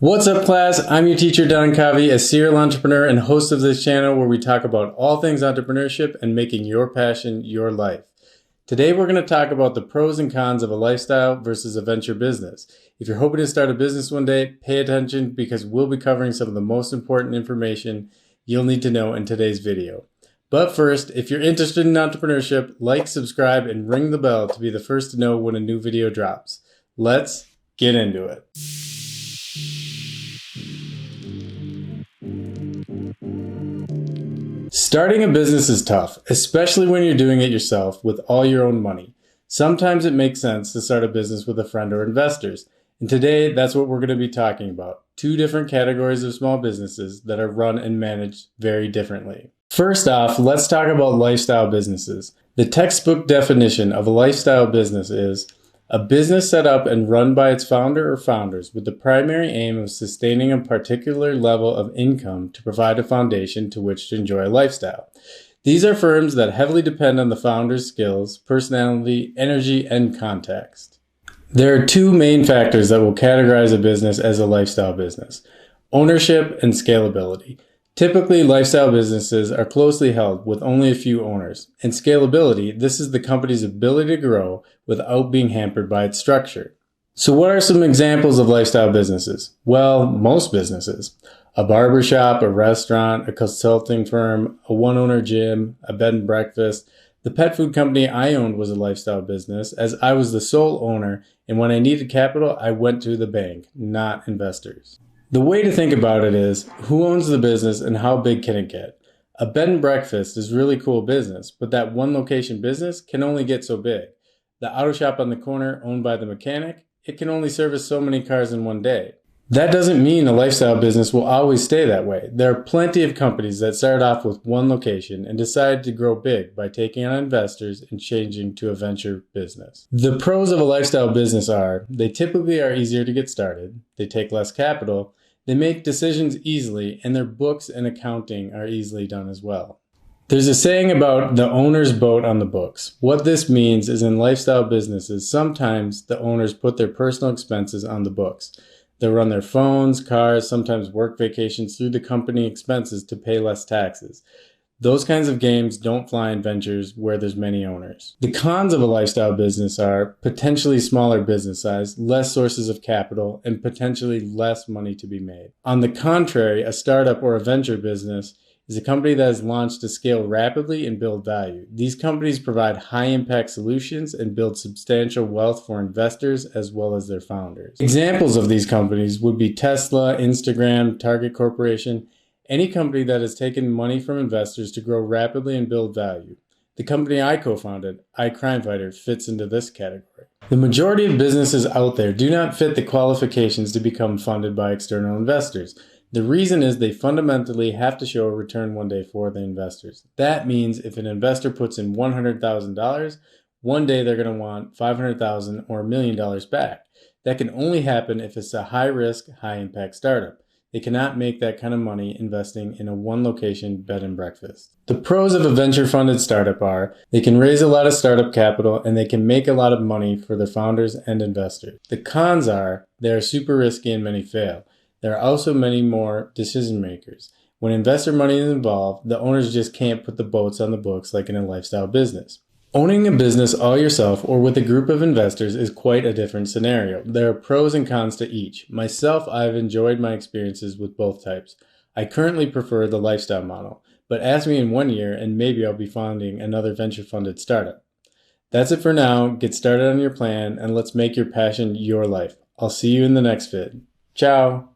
What's up, class? I'm your teacher, Don Kavi, a serial entrepreneur and host of this channel where we talk about all things entrepreneurship and making your passion your life. Today, we're going to talk about the pros and cons of a lifestyle versus a venture business. If you're hoping to start a business one day, pay attention because we'll be covering some of the most important information you'll need to know in today's video. But first, if you're interested in entrepreneurship, like, subscribe, and ring the bell to be the first to know when a new video drops. Let's get into it. Starting a business is tough, especially when you're doing it yourself with all your own money. Sometimes it makes sense to start a business with a friend or investors. And today, that's what we're going to be talking about. Two different categories of small businesses that are run and managed very differently. First off, let's talk about lifestyle businesses. The textbook definition of a lifestyle business is a business set up and run by its founder or founders with the primary aim of sustaining a particular level of income to provide a foundation to which to enjoy a lifestyle. These are firms that heavily depend on the founder's skills, personality, energy, and context. There are two main factors that will categorize a business as a lifestyle business: ownership and scalability. Typically, lifestyle businesses are closely held with only a few owners. In scalability, this is the company's ability to grow without being hampered by its structure. So what are some examples of lifestyle businesses? Well, most businesses. A barbershop, a restaurant, a consulting firm, a one-owner gym, a bed and breakfast. The pet food company I owned was a lifestyle business, as I was the sole owner, and when I needed capital, I went to the bank, not investors. The way to think about it is, who owns the business and how big can it get? A bed and breakfast is really cool business, but that one location business can only get so big. The auto shop on the corner owned by the mechanic, it can only service so many cars in one day. That doesn't mean a lifestyle business will always stay that way. There are plenty of companies that start off with one location and decide to grow big by taking on investors and changing to a venture business. The pros of a lifestyle business are, they typically are easier to get started, they take less capital, they make decisions easily, and their books and accounting are easily done as well. There's a saying about the owner's boat on the books. What this means is in lifestyle businesses, sometimes the owners put their personal expenses on the books. They'll run their phones, cars, sometimes work vacations through the company expenses to pay less taxes. Those kinds of games don't fly in ventures where there's many owners. The cons of a lifestyle business are potentially smaller business size, less sources of capital, and potentially less money to be made. On the contrary, a startup or a venture business is a company that is launched to scale rapidly and build value. These companies provide high-impact solutions and build substantial wealth for investors as well as their founders. Examples of these companies would be Tesla, Instagram, Target Corporation, any company that has taken money from investors to grow rapidly and build value. The company I co-founded, iCrimeFighter, fits into this category. The majority of businesses out there do not fit the qualifications to become funded by external investors. The reason is they fundamentally have to show a return one day for the investors. That means if an investor puts in $100,000, one day they're going to want $500,000 or $1 million back. That can only happen if it's a high-risk, high-impact startup. They cannot make that kind of money investing in a one-location bed and breakfast. The pros of a venture-funded startup are they can raise a lot of startup capital and they can make a lot of money for their founders and investors. The cons are they are super risky and many fail. There are also many more decision makers. When investor money is involved, the owners just can't put the boats on the books like in a lifestyle business. Owning a business all yourself or with a group of investors is quite a different scenario. There are pros and cons to each. Myself, I've enjoyed my experiences with both types. I currently prefer the lifestyle model, but ask me in 1 year and maybe I'll be founding another venture-funded startup. That's it for now. Get started on your plan and let's make your passion your life. I'll see you in the next vid. Ciao!